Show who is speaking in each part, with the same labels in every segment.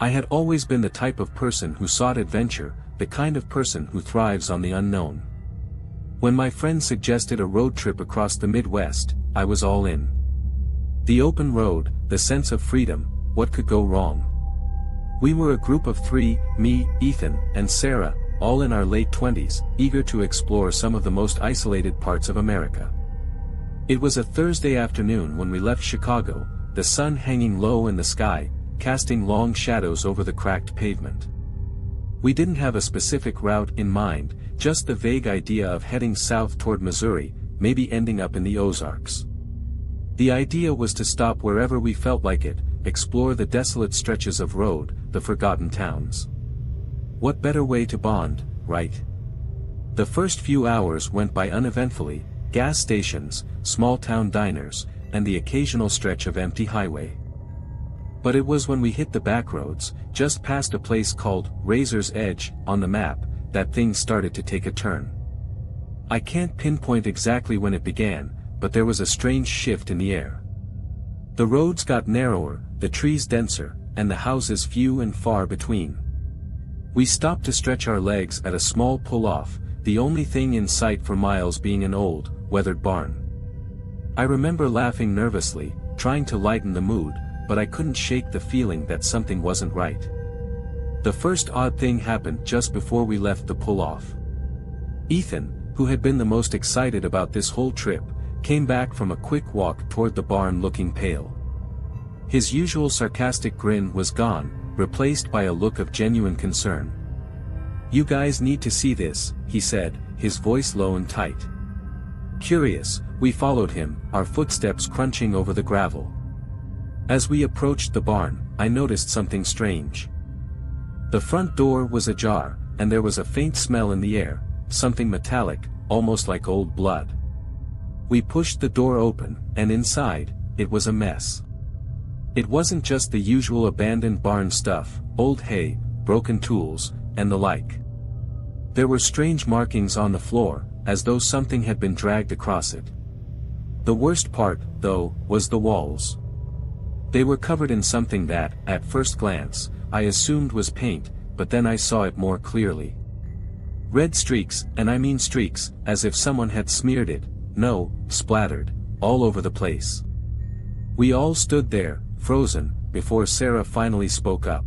Speaker 1: I had always been the type of person who sought adventure, the kind of person who thrives on the unknown. When my friend suggested a road trip across the Midwest, I was all in. The open road, the sense of freedom, what could go wrong? We were a group of three, me, Ethan, and Sarah, all in our late 20s, eager to explore some of the most isolated parts of America. It was a Thursday afternoon when we left Chicago, the sun hanging low in the sky, casting long shadows over the cracked pavement. We didn't have a specific route in mind, just the vague idea of heading south toward Missouri, maybe ending up in the Ozarks. The idea was to stop wherever we felt like it, explore the desolate stretches of road, the forgotten towns. What better way to bond, right? The first few hours went by uneventfully, gas stations, small-town diners, and the occasional stretch of empty highway. But it was when we hit the backroads, just past a place called Razor's Edge on the map, that things started to take a turn. I can't pinpoint exactly when it began, but there was a strange shift in the air. The roads got narrower, the trees denser, and the houses few and far between. We stopped to stretch our legs at a small pull-off, the only thing in sight for miles being an old, weathered barn. I remember laughing nervously, trying to lighten the mood, but I couldn't shake the feeling that something wasn't right. The first odd thing happened just before we left the pull-off. Ethan, who had been the most excited about this whole trip, came back from a quick walk toward the barn looking pale. His usual sarcastic grin was gone, replaced by a look of genuine concern. "You guys need to see this," he said, his voice low and tight. Curious, we followed him, our footsteps crunching over the gravel. As we approached the barn, I noticed something strange. The front door was ajar, and there was a faint smell in the air, something metallic, almost like old blood. We pushed the door open, and inside, it was a mess. It wasn't just the usual abandoned barn stuff, old hay, broken tools, and the like. There were strange markings on the floor, as though something had been dragged across it. The worst part, though, was the walls. They were covered in something that, at first glance, I assumed was paint, but then I saw it more clearly. Red streaks, and I mean streaks, as if someone had smeared it, no, splattered, all over the place. We all stood there, frozen, before Sarah finally spoke up.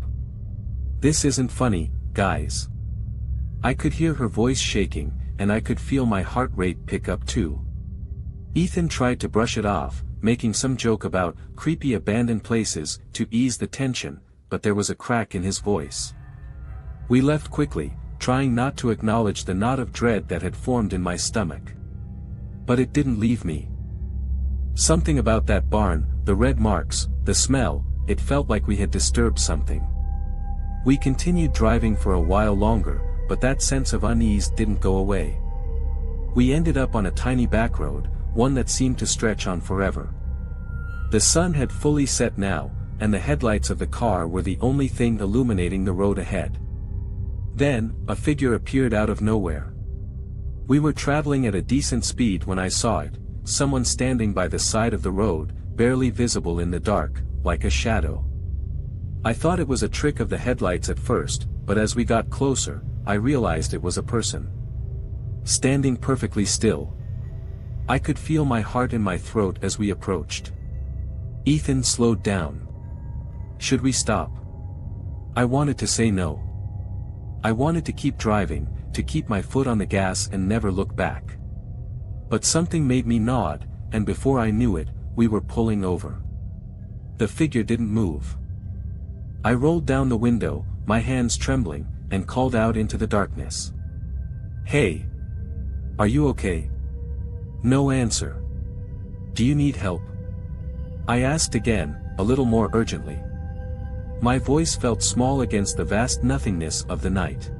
Speaker 1: "This isn't funny, guys." I could hear her voice shaking, and I could feel my heart rate pick up too. Ethan tried to brush it off, making some joke about creepy abandoned places to ease the tension, but there was a crack in his voice. We left quickly, trying not to acknowledge the knot of dread that had formed in my stomach. But it didn't leave me. Something about that barn, the red marks, the smell, it felt like we had disturbed something. We continued driving for a while longer, but that sense of unease didn't go away. We ended up on a tiny back road, one that seemed to stretch on forever. The sun had fully set now, and the headlights of the car were the only thing illuminating the road ahead. Then, a figure appeared out of nowhere. We were traveling at a decent speed when I saw it, someone standing by the side of the road, barely visible in the dark, like a shadow. I thought it was a trick of the headlights at first, but as we got closer, I realized it was a person. Standing perfectly still. I could feel my heart in my throat as we approached. Ethan slowed down. Should we stop? I wanted to say no. I wanted to keep driving, to keep my foot on the gas and never look back. But something made me nod, and before I knew it, we were pulling over. The figure didn't move. I rolled down the window, my hands trembling, and called out into the darkness. "Hey! Are you okay?" No answer. "Do you need help?" I asked again, a little more urgently. My voice felt small against the vast nothingness of the night.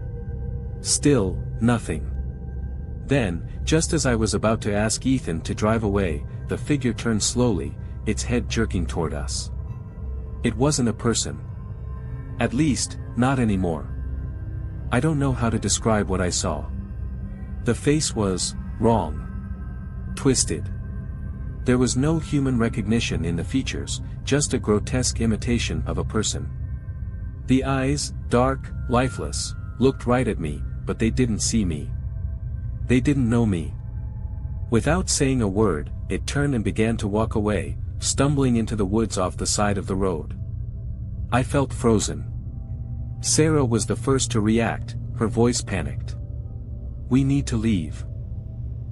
Speaker 1: Still, nothing. Then, just as I was about to ask Ethan to drive away, the figure turned slowly, its head jerking toward us. It wasn't a person. At least, not anymore. I don't know how to describe what I saw. The face was wrong. Twisted. There was no human recognition in the features, just a grotesque imitation of a person. The eyes, dark, lifeless, looked right at me, but they didn't see me. They didn't know me. Without saying a word, it turned and began to walk away, stumbling into the woods off the side of the road. I felt frozen. Sarah was the first to react, her voice panicked. "We need to leave.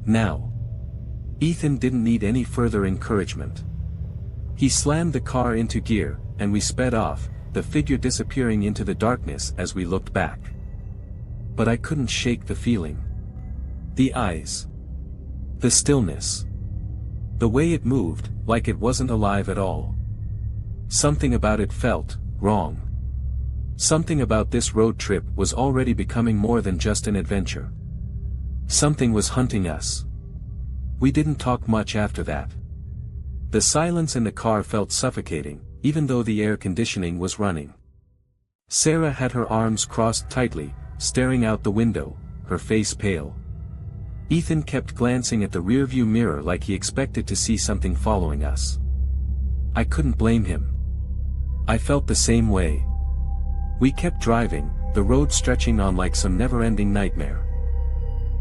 Speaker 1: Now." Ethan didn't need any further encouragement. He slammed the car into gear, and we sped off, the figure disappearing into the darkness as we looked back. But I couldn't shake the feeling. The eyes. The stillness. The way it moved, like it wasn't alive at all. Something about it felt wrong. Something about this road trip was already becoming more than just an adventure. Something was hunting us. We didn't talk much after that. The silence in the car felt suffocating, even though the air conditioning was running. Sarah had her arms crossed tightly, staring out the window, her face pale. Ethan kept glancing at the rearview mirror like he expected to see something following us. I couldn't blame him. I felt the same way. We kept driving, the road stretching on like some never-ending nightmare.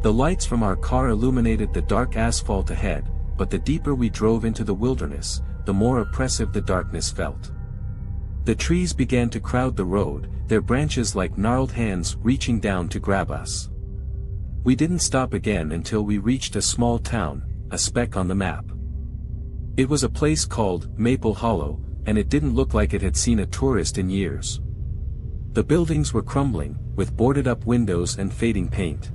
Speaker 1: The lights from our car illuminated the dark asphalt ahead, but the deeper we drove into the wilderness, the more oppressive the darkness felt. The trees began to crowd the road, their branches like gnarled hands reaching down to grab us. We didn't stop again until we reached a small town, a speck on the map. It was a place called Maple Hollow, and it didn't look like it had seen a tourist in years. The buildings were crumbling, with boarded-up windows and fading paint.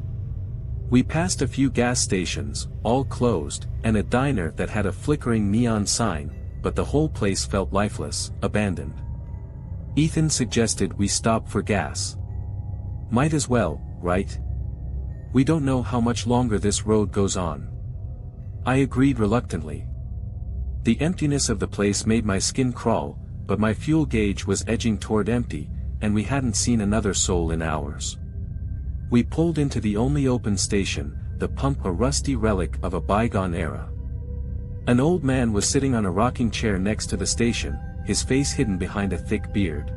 Speaker 1: We passed a few gas stations, all closed, and a diner that had a flickering neon sign, but the whole place felt lifeless, abandoned. Ethan suggested we stop for gas. Might as well, right? We don't know how much longer this road goes on. I agreed reluctantly. The emptiness of the place made my skin crawl, but my fuel gauge was edging toward empty, and we hadn't seen another soul in hours. We pulled into the only open station, the pump, a rusty relic of a bygone era. An old man was sitting on a rocking chair next to the station, his face hidden behind a thick beard.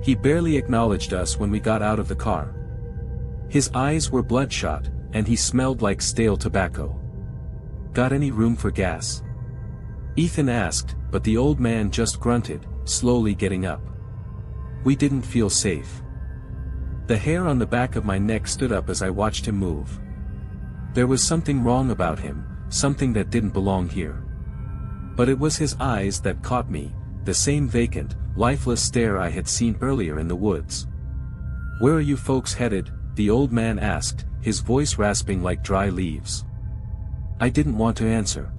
Speaker 1: He barely acknowledged us when we got out of the car. His eyes were bloodshot, and he smelled like stale tobacco. "Got any room for gas?" Ethan asked, but the old man just grunted, slowly getting up. We didn't feel safe. The hair on the back of my neck stood up as I watched him move. There was something wrong about him, something that didn't belong here. But it was his eyes that caught me, the same vacant, lifeless stare I had seen earlier in the woods. "Where are you folks headed?" the old man asked, his voice rasping like dry leaves. I didn't want to answer.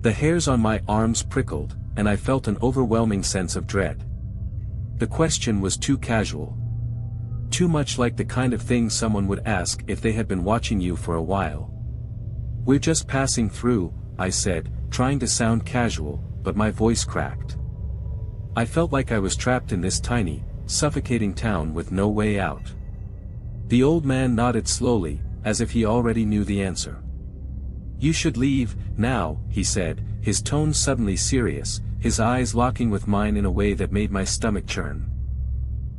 Speaker 1: The hairs on my arms prickled, and I felt an overwhelming sense of dread. The question was too casual. Too much like the kind of thing someone would ask if they had been watching you for a while. "We're just passing through," I said, trying to sound casual, but my voice cracked. I felt like I was trapped in this tiny, suffocating town with no way out. The old man nodded slowly, as if he already knew the answer. "You should leave, now," he said, his tone suddenly serious, his eyes locking with mine in a way that made my stomach churn.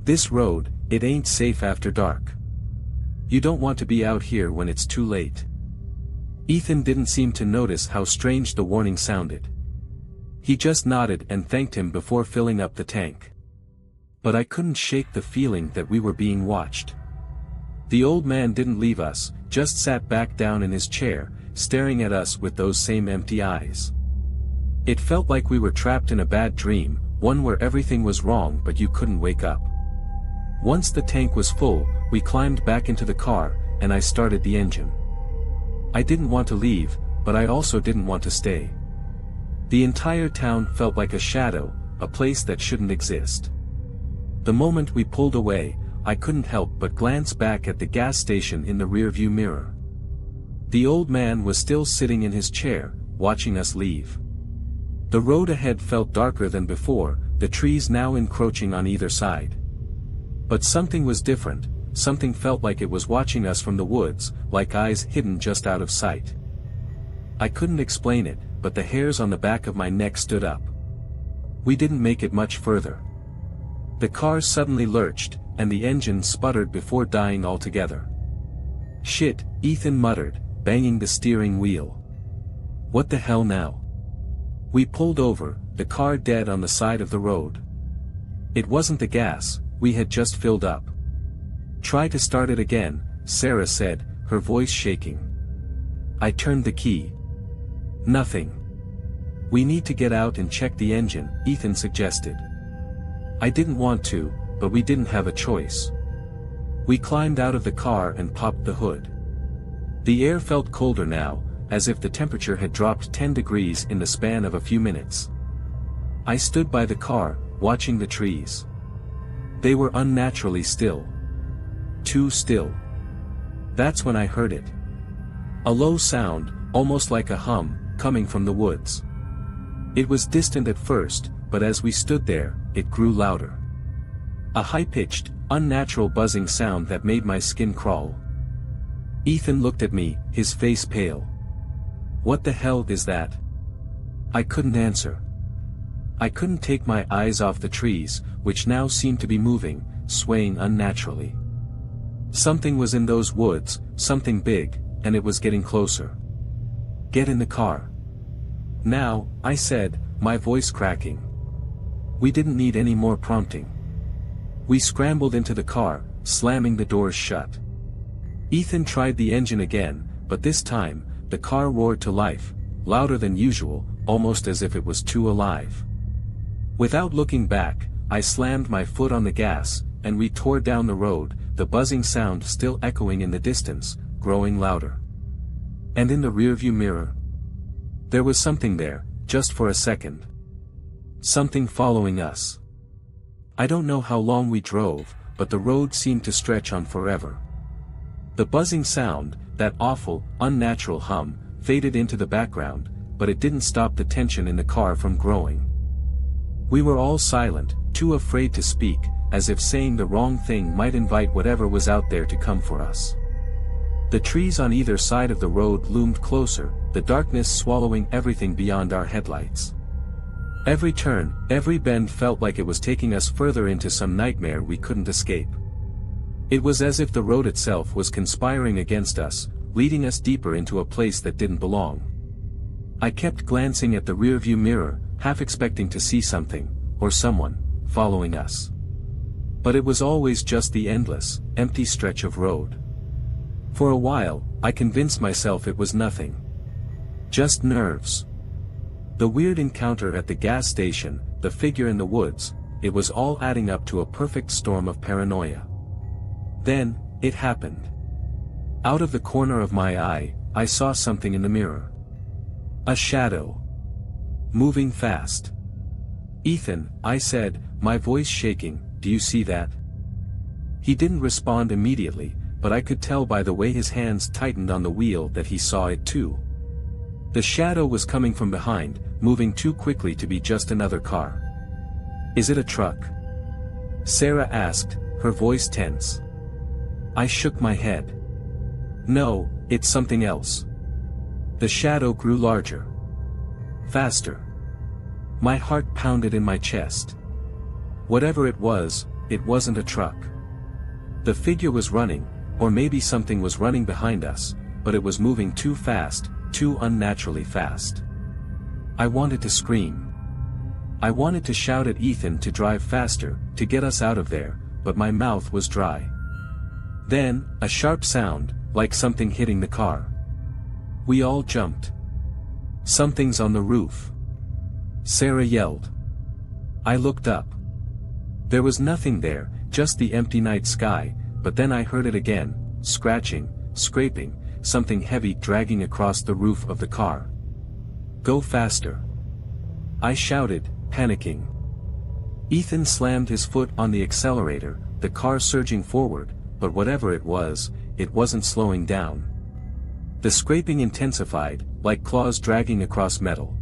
Speaker 1: "This road, it ain't safe after dark. You don't want to be out here when it's too late." Ethan didn't seem to notice how strange the warning sounded. He just nodded and thanked him before filling up the tank. But I couldn't shake the feeling that we were being watched. The old man didn't leave us, just sat back down in his chair, staring at us with those same empty eyes. It felt like we were trapped in a bad dream, one where everything was wrong but you couldn't wake up. Once the tank was full, we climbed back into the car, and I started the engine. I didn't want to leave, but I also didn't want to stay. The entire town felt like a shadow, a place that shouldn't exist. The moment we pulled away, I couldn't help but glance back at the gas station in the rearview mirror. The old man was still sitting in his chair, watching us leave. The road ahead felt darker than before, the trees now encroaching on either side. But something was different, something felt like it was watching us from the woods, like eyes hidden just out of sight. I couldn't explain it, but the hairs on the back of my neck stood up. We didn't make it much further. The car suddenly lurched, and the engine sputtered before dying altogether. "Shit," Ethan muttered, banging the steering wheel. "What the hell now?" We pulled over, the car dead on the side of the road. It wasn't the gas, we had just filled up. "Try to start it again," Sarah said, her voice shaking. I turned the key. Nothing. "We need to get out and check the engine," Ethan suggested. I didn't want to, but we didn't have a choice. We climbed out of the car and popped the hood. The air felt colder now, as if the temperature had dropped 10 degrees in the span of a few minutes. I stood by the car, watching the trees. They were unnaturally still. Too still. That's when I heard it. A low sound, almost like a hum, coming from the woods. It was distant at first, but as we stood there, it grew louder. A high-pitched, unnatural buzzing sound that made my skin crawl. Ethan looked at me, his face pale. "What the hell is that?" I couldn't answer. I couldn't take my eyes off the trees, which now seemed to be moving, swaying unnaturally. Something was in those woods, something big, and it was getting closer. "Get in the car." "Now," I said, my voice cracking. We didn't need any more prompting. We scrambled into the car, slamming the doors shut. Ethan tried the engine again, but this time, the car roared to life, louder than usual, almost as if it was too alive. Without looking back, I slammed my foot on the gas, and we tore down the road, the buzzing sound still echoing in the distance, growing louder. And in the rearview mirror, there was something there, just for a second. Something following us. I don't know how long we drove, but the road seemed to stretch on forever. The buzzing sound, that awful, unnatural hum, faded into the background, but it didn't stop the tension in the car from growing. We were all silent, too afraid to speak, as if saying the wrong thing might invite whatever was out there to come for us. The trees on either side of the road loomed closer, the darkness swallowing everything beyond our headlights. Every turn, every bend felt like it was taking us further into some nightmare we couldn't escape. It was as if the road itself was conspiring against us, leading us deeper into a place that didn't belong. I kept glancing at the rearview mirror, half expecting to see something, or someone, following us. But it was always just the endless, empty stretch of road. For a while, I convinced myself it was nothing. Just nerves. The weird encounter at the gas station, the figure in the woods, it was all adding up to a perfect storm of paranoia. Then, it happened. Out of the corner of my eye, I saw something in the mirror. A shadow. Moving fast. "Ethan," I said, my voice shaking, "do you see that?" He didn't respond immediately, but I could tell by the way his hands tightened on the wheel that he saw it too. The shadow was coming from behind, moving too quickly to be just another car. "Is it a truck?" Sarah asked, her voice tense. I shook my head. "No, it's something else." The shadow grew larger. Faster. My heart pounded in my chest. Whatever it wasn't a truck. The figure was running, or maybe something was running behind us, but it was moving too fast, too unnaturally fast. I wanted to scream. I wanted to shout at Ethan to drive faster, to get us out of there, but my mouth was dry. Then, a sharp sound, like something hitting the car. We all jumped. "Something's on the roof!" Sarah yelled. I looked up. There was nothing there, just the empty night sky, but then I heard it again, scratching, scraping, something heavy dragging across the roof of the car. "Go faster!" I shouted, panicking. Ethan slammed his foot on the accelerator, the car surging forward, but whatever it wasn't slowing down. The scraping intensified, like claws dragging across metal.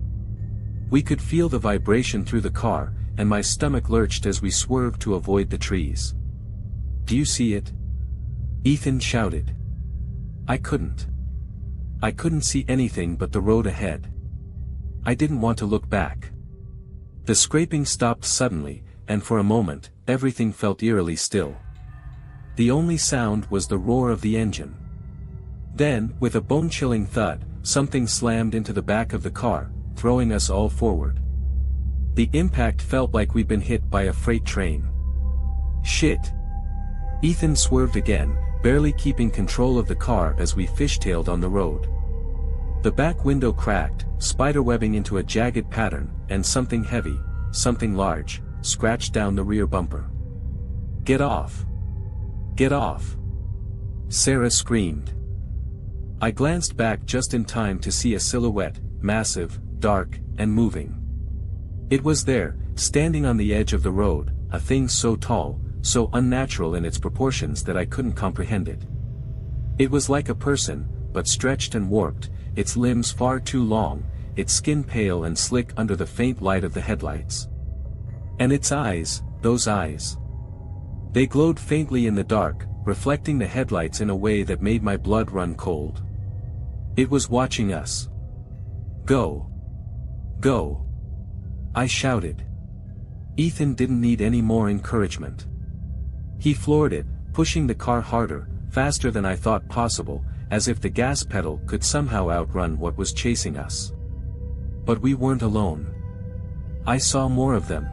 Speaker 1: We could feel the vibration through the car, and my stomach lurched as we swerved to avoid the trees. "Do you see it?" Ethan shouted. I couldn't. I couldn't see anything but the road ahead. I didn't want to look back. The scraping stopped suddenly, and for a moment, everything felt eerily still. The only sound was the roar of the engine. Then, with a bone-chilling thud, something slammed into the back of the car, throwing us all forward. The impact felt like we'd been hit by a freight train. Shit! Ethan swerved again, barely keeping control of the car as we fishtailed on the road. The back window cracked, spiderwebbing into a jagged pattern, and something heavy, something large, scratched down the rear bumper. "Get off! Get off!" Sarah screamed. I glanced back just in time to see a silhouette, massive, dark, and moving. It was there, standing on the edge of the road, a thing so tall, so unnatural in its proportions that I couldn't comprehend it. It was like a person, but stretched and warped, its limbs far too long, its skin pale and slick under the faint light of the headlights. And its eyes, those eyes. They glowed faintly in the dark, reflecting the headlights in a way that made my blood run cold. It was watching us. "Go! Go!" I shouted. Ethan didn't need any more encouragement. He floored it, pushing the car harder, faster than I thought possible, as if the gas pedal could somehow outrun what was chasing us. But we weren't alone. I saw more of them.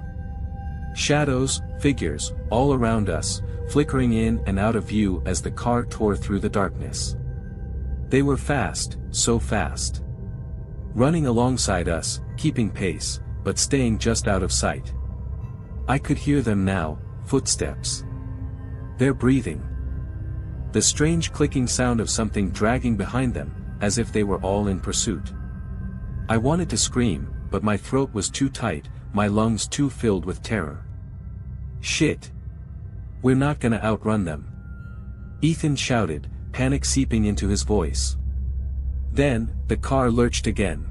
Speaker 1: Shadows, figures, all around us, flickering in and out of view as the car tore through the darkness. They were fast, so fast. Running alongside us, keeping pace, but staying just out of sight. I could hear them now, footsteps. Their breathing. The strange clicking sound of something dragging behind them, as if they were all in pursuit. I wanted to scream, but my throat was too tight, my lungs too filled with terror. "Shit! We're not gonna outrun them!" Ethan shouted, panic seeping into his voice. Then, the car lurched again.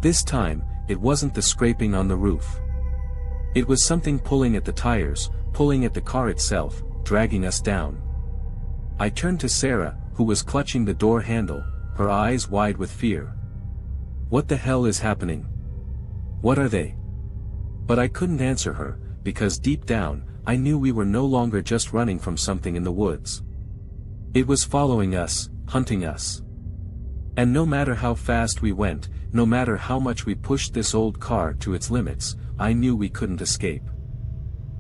Speaker 1: This time, it wasn't the scraping on the roof. It was something pulling at the tires, pulling at the car itself, dragging us down. I turned to Sarah, who was clutching the door handle, her eyes wide with fear. "What the hell is happening? What are they?" But I couldn't answer her, because deep down, I knew we were no longer just running from something in the woods. It was following us, hunting us. And no matter how fast we went, no matter how much we pushed this old car to its limits, I knew we couldn't escape.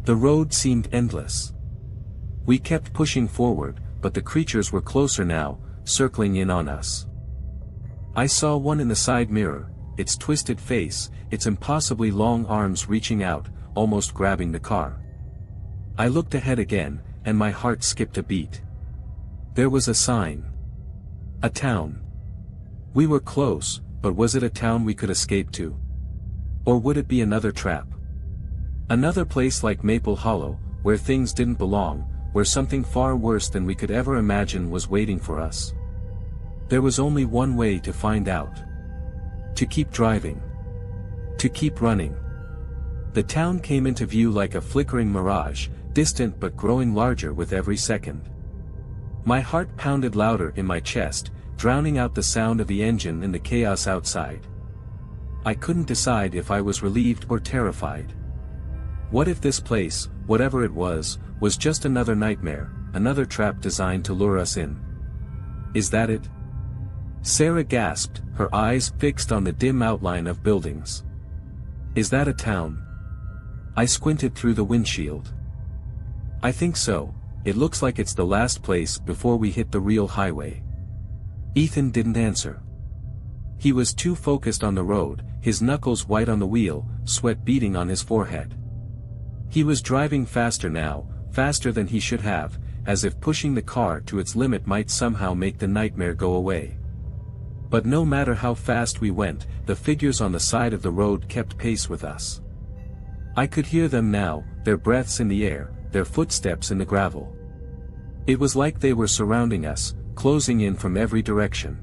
Speaker 1: The road seemed endless. We kept pushing forward, but the creatures were closer now, circling in on us. I saw one in the side mirror, its twisted face, its impossibly long arms reaching out, almost grabbing the car. I looked ahead again, and my heart skipped a beat. There was a sign. A town. We were close, but was it a town we could escape to? Or would it be another trap? Another place like Maple Hollow, where things didn't belong, where something far worse than we could ever imagine was waiting for us. There was only one way to find out. To keep driving. To keep running. The town came into view like a flickering mirage, distant but growing larger with every second. My heart pounded louder in my chest, drowning out the sound of the engine in the chaos outside. I couldn't decide if I was relieved or terrified. What if this place, whatever it was just another nightmare, another trap designed to lure us in? Is that it? Sarah gasped, her eyes fixed on the dim outline of buildings. Is that a town? I squinted through the windshield. I think so, it looks like it's the last place before we hit the real highway. Ethan didn't answer. He was too focused on the road, his knuckles white on the wheel, sweat beading on his forehead. He was driving faster now, faster than he should have, as if pushing the car to its limit might somehow make the nightmare go away. But no matter how fast we went, the figures on the side of the road kept pace with us. I could hear them now, their breaths in the air, their footsteps in the gravel. It was like they were surrounding us, closing in from every direction.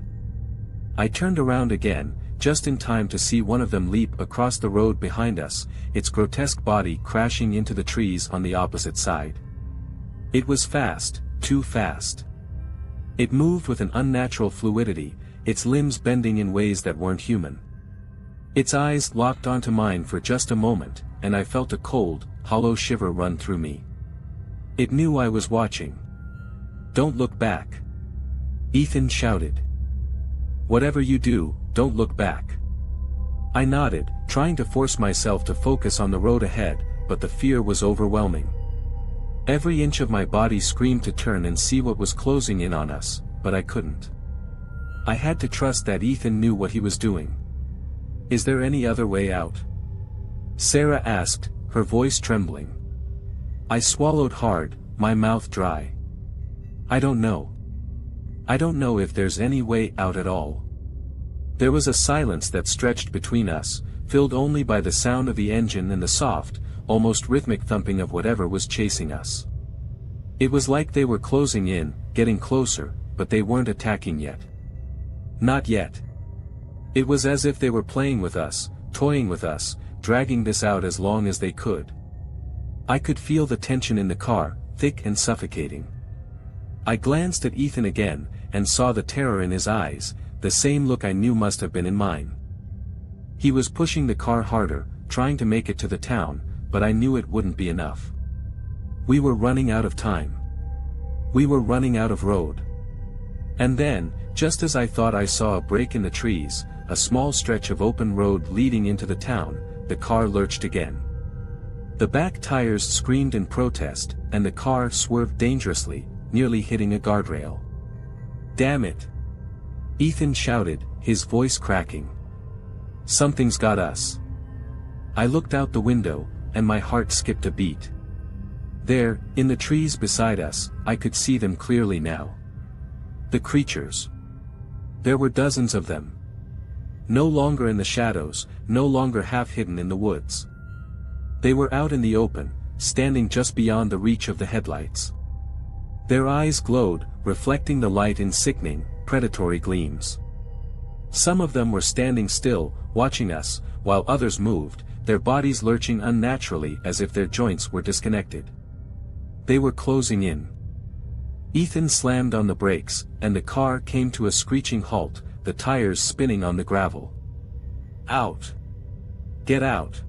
Speaker 1: I turned around again, just in time to see one of them leap across the road behind us, its grotesque body crashing into the trees on the opposite side. It was fast, too fast. It moved with an unnatural fluidity, its limbs bending in ways that weren't human. Its eyes locked onto mine for just a moment, and I felt a cold, hollow shiver run through me. It knew I was watching. "Don't look back," Ethan shouted. "Whatever you do, don't look back." I nodded, trying to force myself to focus on the road ahead, but the fear was overwhelming. Every inch of my body screamed to turn and see what was closing in on us, but I couldn't. I had to trust that Ethan knew what he was doing. "Is there any other way out?" Sarah asked, her voice trembling. I swallowed hard, my mouth dry. "I don't know. I don't know if there's any way out at all." There was a silence that stretched between us, filled only by the sound of the engine and the soft, almost rhythmic thumping of whatever was chasing us. It was like they were closing in, getting closer, but they weren't attacking yet. Not yet. It was as if they were playing with us, toying with us, dragging this out as long as they could. I could feel the tension in the car, thick and suffocating. I glanced at Ethan again, and saw the terror in his eyes, the same look I knew must have been in mine. He was pushing the car harder, trying to make it to the town, but I knew it wouldn't be enough. We were running out of time. We were running out of road. And then, just as I thought I saw a break in the trees, a small stretch of open road leading into the town, the car lurched again. The back tires screamed in protest, and the car swerved dangerously, nearly hitting a guardrail. "Damn it!" Ethan shouted, his voice cracking. "Something's got us." I looked out the window, and my heart skipped a beat. There, in the trees beside us, I could see them clearly now. The creatures. There were dozens of them. No longer in the shadows, no longer half hidden in the woods. They were out in the open, standing just beyond the reach of the headlights. Their eyes glowed, reflecting the light in sickening, predatory gleams. Some of them were standing still, watching us, while others moved, their bodies lurching unnaturally as if their joints were disconnected. They were closing in. Ethan slammed on the brakes, and the car came to a screeching halt, the tires spinning on the gravel. "Out! Get out!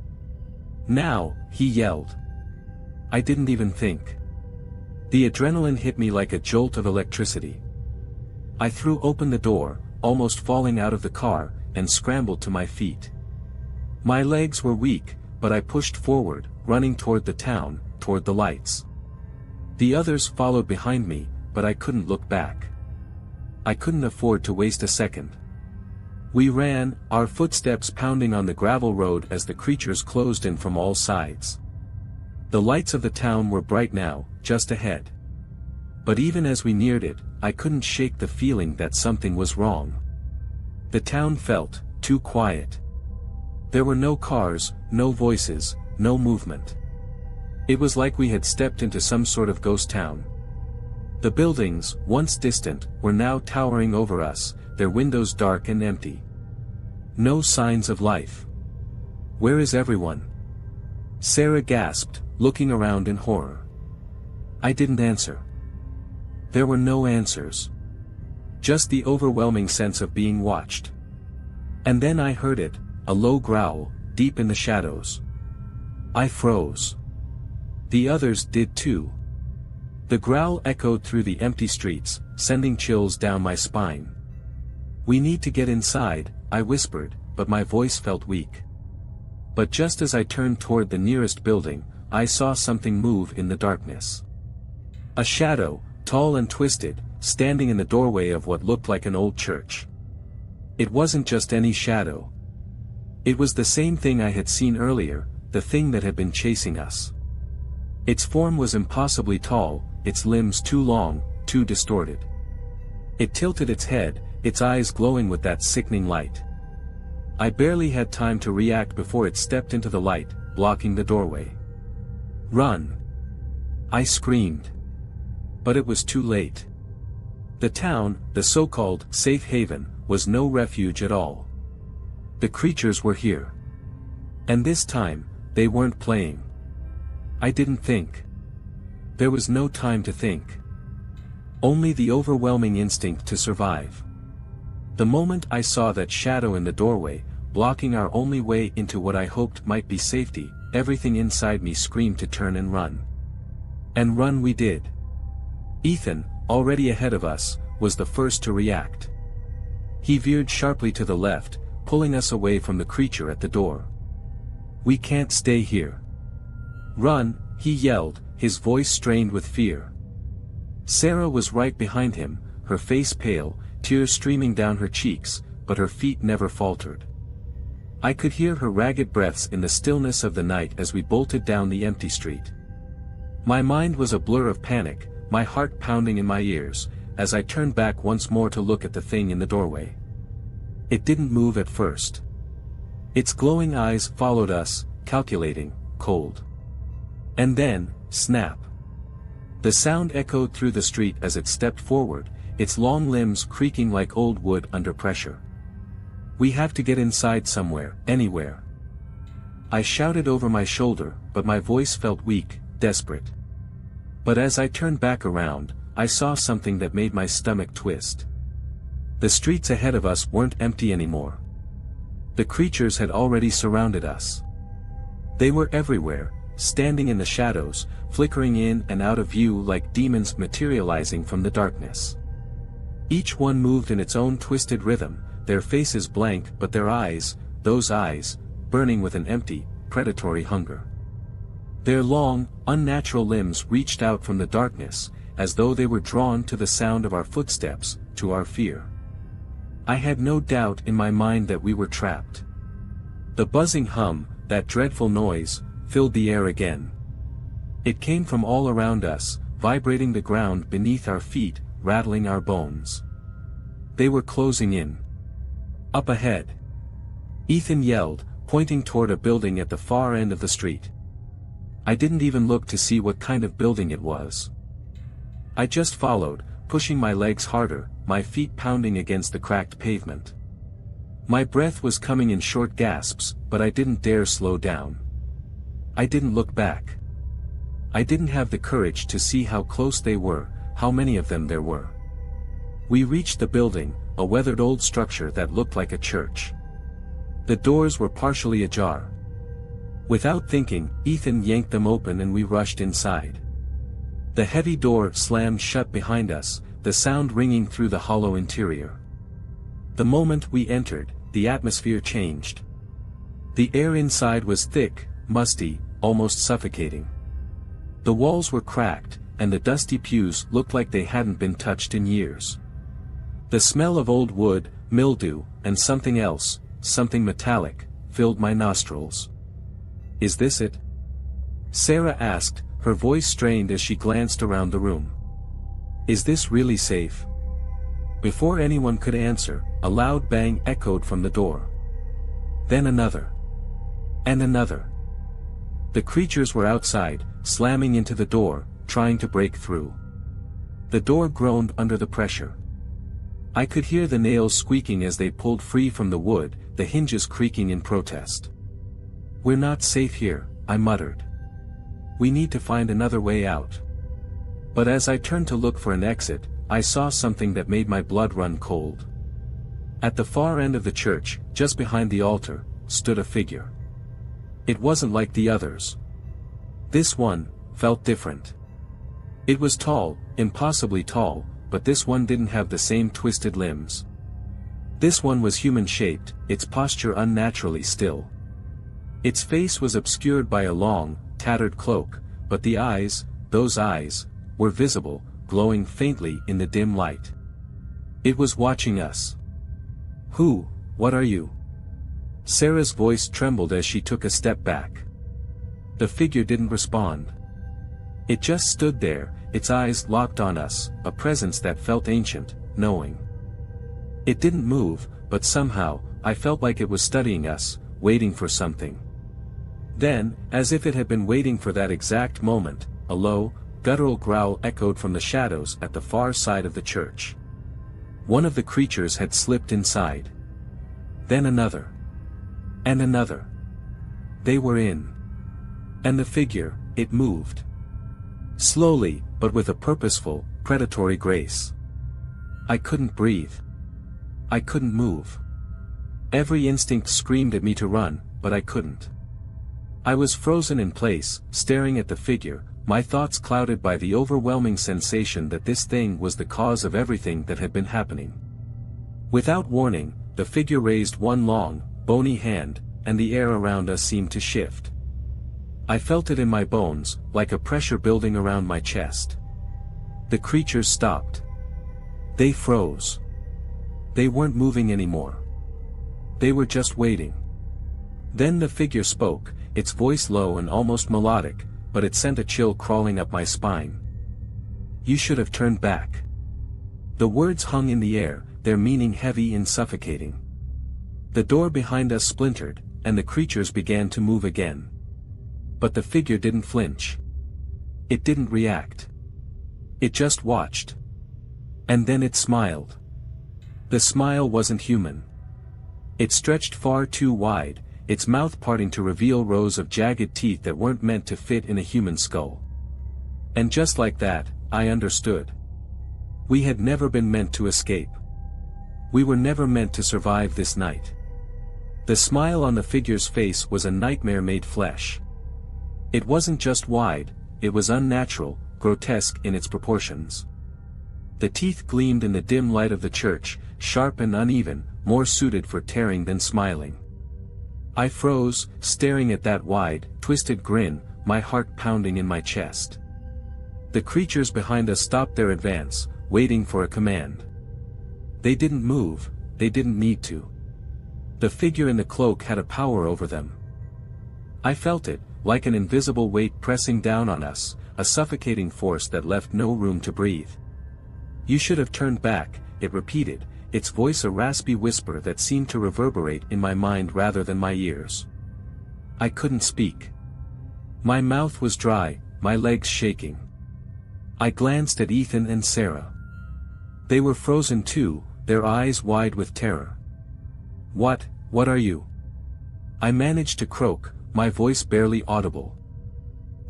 Speaker 1: Now!" he yelled. I didn't even think. The adrenaline hit me like a jolt of electricity. I threw open the door, almost falling out of the car, and scrambled to my feet. My legs were weak, but I pushed forward, running toward the town, toward the lights. The others followed behind me, but I couldn't look back. I couldn't afford to waste a second. We ran, our footsteps pounding on the gravel road as the creatures closed in from all sides. The lights of the town were bright now, just ahead. But even as we neared it, I couldn't shake the feeling that something was wrong. The town felt too quiet. There were no cars, no voices, no movement. It was like we had stepped into some sort of ghost town. The buildings, once distant, were now towering over us, their windows dark and empty. No signs of life. "Where is everyone?" Sarah gasped, looking around in horror. I didn't answer. There were no answers. Just the overwhelming sense of being watched. And then I heard it, a low growl, deep in the shadows. I froze. The others did too. The growl echoed through the empty streets, sending chills down my spine. "We need to get inside," I whispered, but my voice felt weak. But just as I turned toward the nearest building, I saw something move in the darkness. A shadow, tall and twisted, standing in the doorway of what looked like an old church. It wasn't just any shadow. It was the same thing I had seen earlier, the thing that had been chasing us. Its form was impossibly tall, its limbs too long, too distorted. It tilted its head, its eyes glowing with that sickening light. I barely had time to react before it stepped into the light, blocking the doorway. "Run!" I screamed. But it was too late. The town, the so-called safe haven, was no refuge at all. The creatures were here. And this time, they weren't playing. I didn't think. There was no time to think. Only the overwhelming instinct to survive. The moment I saw that shadow in the doorway, blocking our only way into what I hoped might be safety, everything inside me screamed to turn and run. And run we did. Ethan, already ahead of us, was the first to react. He veered sharply to the left, pulling us away from the creature at the door. "We can't stay here." "Run," he yelled, his voice strained with fear. Sarah was right behind him, her face pale, tears streaming down her cheeks, but her feet never faltered. I could hear her ragged breaths in the stillness of the night as we bolted down the empty street. My mind was a blur of panic, my heart pounding in my ears, as I turned back once more to look at the thing in the doorway. It didn't move at first. Its glowing eyes followed us, calculating, cold. And then, snap. The sound echoed through the street as it stepped forward, its long limbs creaking like old wood under pressure. "We have to get inside somewhere, anywhere." I shouted over my shoulder, but my voice felt weak, desperate. But as I turned back around, I saw something that made my stomach twist. The streets ahead of us weren't empty anymore. The creatures had already surrounded us. They were everywhere, standing in the shadows, flickering in and out of view like demons materializing from the darkness. Each one moved in its own twisted rhythm, their faces blank but their eyes, those eyes, burning with an empty, predatory hunger. Their long, unnatural limbs reached out from the darkness, as though they were drawn to the sound of our footsteps, to our fear. I had no doubt in my mind that we were trapped. The buzzing hum, that dreadful noise, filled the air again. It came from all around us, vibrating the ground beneath our feet, rattling our bones. They were closing in. Up ahead. Ethan yelled, pointing toward a building at the far end of the street. I didn't even look to see what kind of building it was. I just followed, pushing my legs harder, my feet pounding against the cracked pavement. My breath was coming in short gasps, but I didn't dare slow down. I didn't look back. I didn't have the courage to see how close they were, how many of them there were. We reached the building, a weathered old structure that looked like a church. The doors were partially ajar. Without thinking, Ethan yanked them open and we rushed inside. The heavy door slammed shut behind us, the sound ringing through the hollow interior. The moment we entered, the atmosphere changed. The air inside was thick, musty, almost suffocating. The walls were cracked, and the dusty pews looked like they hadn't been touched in years. The smell of old wood, mildew, and something else, something metallic, filled my nostrils. "Is this it?" Sarah asked, her voice strained as she glanced around the room. "Is this really safe?" Before anyone could answer, a loud bang echoed from the door. Then another. And another. The creatures were outside, slamming into the door, trying to break through. The door groaned under the pressure. I could hear the nails squeaking as they pulled free from the wood, the hinges creaking in protest. "We're not safe here," I muttered. "We need to find another way out." But as I turned to look for an exit, I saw something that made my blood run cold. At the far end of the church, just behind the altar, stood a figure. It wasn't like the others. This one felt different. It was tall, impossibly tall, but this one didn't have the same twisted limbs. This one was human-shaped, its posture unnaturally still. Its face was obscured by a long, tattered cloak, but the eyes, those eyes, were visible, glowing faintly in the dim light. It was watching us. What are you?" Sarah's voice trembled as she took a step back. The figure didn't respond. It just stood there, its eyes locked on us, a presence that felt ancient, knowing. It didn't move, but somehow, I felt like it was studying us, waiting for something. Then, as if it had been waiting for that exact moment, a low, guttural growl echoed from the shadows at the far side of the church. One of the creatures had slipped inside. Then another. And another. They were in. And the figure, it moved. Slowly, but with a purposeful, predatory grace. I couldn't breathe. I couldn't move. Every instinct screamed at me to run, but I couldn't. I was frozen in place, staring at the figure, my thoughts clouded by the overwhelming sensation that this thing was the cause of everything that had been happening. Without warning, the figure raised one long, bony hand, and the air around us seemed to shift. I felt it in my bones, like a pressure building around my chest. The creatures stopped. They froze. They weren't moving anymore. They were just waiting. Then the figure spoke, its voice low and almost melodic, but it sent a chill crawling up my spine. "You should have turned back." The words hung in the air, their meaning heavy and suffocating. The door behind us splintered, and the creatures began to move again. But the figure didn't flinch. It didn't react. It just watched. And then it smiled. The smile wasn't human. It stretched far too wide, its mouth parting to reveal rows of jagged teeth that weren't meant to fit in a human skull. And just like that, I understood. We had never been meant to escape. We were never meant to survive this night. The smile on the figure's face was a nightmare made flesh. It wasn't just wide, it was unnatural, grotesque in its proportions. The teeth gleamed in the dim light of the church, sharp and uneven, more suited for tearing than smiling. I froze, staring at that wide, twisted grin, my heart pounding in my chest. The creatures behind us stopped their advance, waiting for a command. They didn't move, they didn't need to. The figure in the cloak had a power over them. I felt it, like an invisible weight pressing down on us, a suffocating force that left no room to breathe. "You should have turned back," it repeated, its voice a raspy whisper that seemed to reverberate in my mind rather than my ears. I couldn't speak. My mouth was dry, my legs shaking. I glanced at Ethan and Sarah. They were frozen too, their eyes wide with terror. What are you?" I managed to croak, my voice barely audible.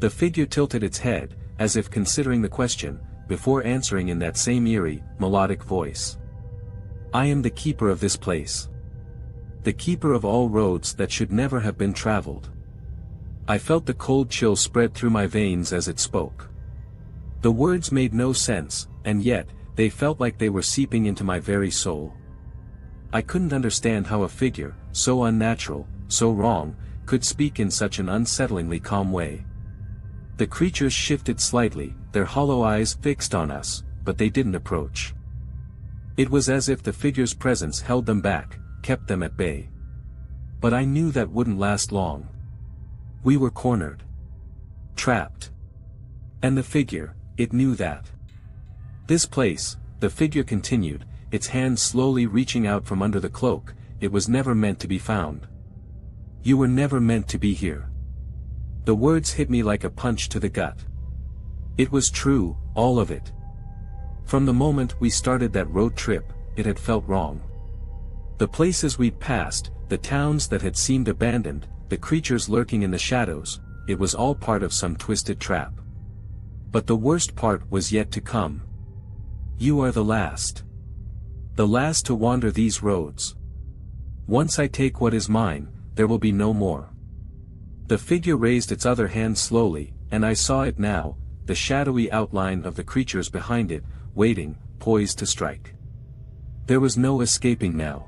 Speaker 1: The figure tilted its head, as if considering the question, before answering in that same eerie, melodic voice. "I am the keeper of this place. The keeper of all roads that should never have been traveled." I felt the cold chill spread through my veins as it spoke. The words made no sense, and yet, they felt like they were seeping into my very soul. I couldn't understand how a figure, so unnatural, so wrong, could speak in such an unsettlingly calm way. The creatures shifted slightly, their hollow eyes fixed on us, but they didn't approach. It was as if the figure's presence held them back, kept them at bay. But I knew that wouldn't last long. We were cornered. Trapped. And the figure, it knew that. "This place," the figure continued, its hand slowly reaching out from under the cloak, "it was never meant to be found. You were never meant to be here." The words hit me like a punch to the gut. It was true, all of it. From the moment we started that road trip, it had felt wrong. The places we'd passed, the towns that had seemed abandoned, the creatures lurking in the shadows, it was all part of some twisted trap. But the worst part was yet to come. You are the last. The last to wander these roads. Once I take what is mine, there will be no more. The figure raised its other hand slowly, and I saw it now, the shadowy outline of the creatures behind it, waiting, poised to strike. There was no escaping now.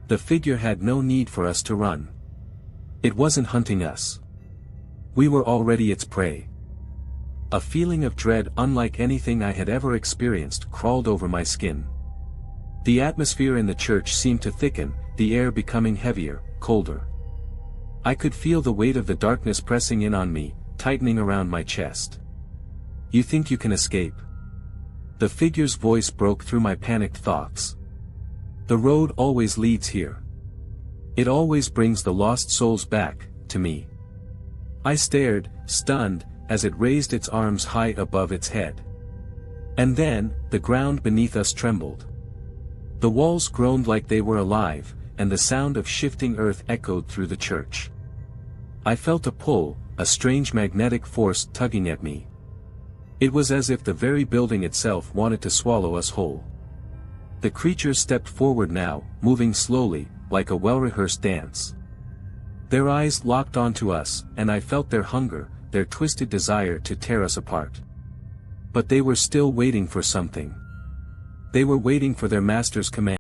Speaker 1: The figure had no need for us to run. It wasn't hunting us. We were already its prey. A feeling of dread unlike anything I had ever experienced crawled over my skin. The atmosphere in the church seemed to thicken, the air becoming heavier, colder. I could feel the weight of the darkness pressing in on me, tightening around my chest. "You think you can escape?" The figure's voice broke through my panicked thoughts. "The road always leads here. It always brings the lost souls back, to me." I stared, stunned, as it raised its arms high above its head. And then, the ground beneath us trembled. The walls groaned like they were alive, and the sound of shifting earth echoed through the church. I felt a pull, a strange magnetic force tugging at me. It was as if the very building itself wanted to swallow us whole. The creatures stepped forward now, moving slowly, like a well-rehearsed dance. Their eyes locked onto us, and I felt their hunger, their twisted desire to tear us apart. But they were still waiting for something. They were waiting for their master's command.